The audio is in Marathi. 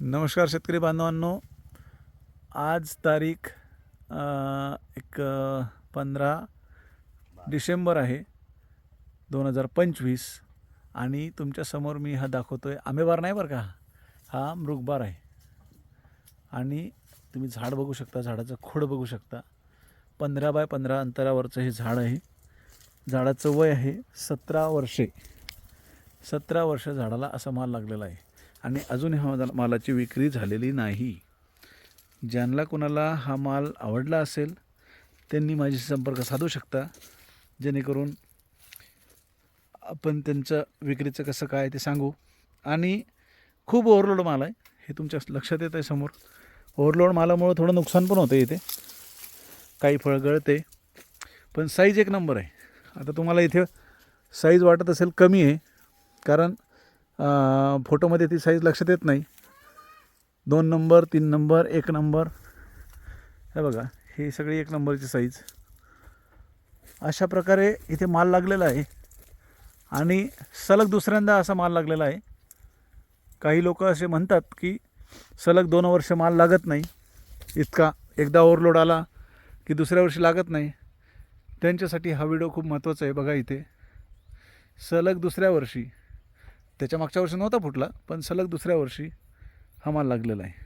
नमस्कार शेतकरी बांधवांनो, आज तारीख 15 डिसेंबर आहे 2025 आणि तुमच्यासमोर मी हा दाखवतो आहे. आंबेबार नाही बरं का, हा मृगबार आहे. आणि तुम्ही झाड बघू शकता, झाडाचं खोड बघू शकता. 15 बाय 15 अंतरावरचं हे झाड आहे. झाडाचं वय आहे 17 वर्षे. 17 वर्ष झाडाला असा माल लागलेला आहे आणि अजून ह्या मालाची विक्री झालेली नाही. ज्यांना कोणाला हा माल आवडला असेल त्यांनी माझ्याशी संपर्क साधू शकता, जेणेकरून आपण त्यांचं विक्रीचं कसं काय ते सांगू. आणि खूप ओव्हरलोड माल आहे, हे तुमच्या लक्षात येतं आहे समोर. ओव्हरलोड मालामुळे थोडं नुकसान पण होतं इथे, काही फळ गळते, पण साईज एक नंबर आहे. आता तुम्हाला इथे साईज वाटत असेल कमी आहे, कारण फोटोमध्ये ती साईज लक्षात येत नाही. 2 नंबर, 3 नंबर, 1 नंबर, हे बघा, ही सगळी 1 नंबरची साईज. अशा प्रकारे इथे माल लागलेला आहे आणि सलग दुसऱ्यांदा असा माल लागलेला आहे. काही लोक असे म्हणतात की सलग 2 वर्ष माल लागत नाही, इतका एकदा ओव्हरलोड आला की दुसऱ्या वर्षी लागत नाही. त्यांच्यासाठी हा व्हिडिओ खूप महत्त्वाचा आहे. बघा, इथे सलग दुसऱ्या वर्षी, त्याच्या मागच्या वर्षी नव्हता फुटला, पण सलग दुसऱ्या वर्षी हा माल लागलेला आहे.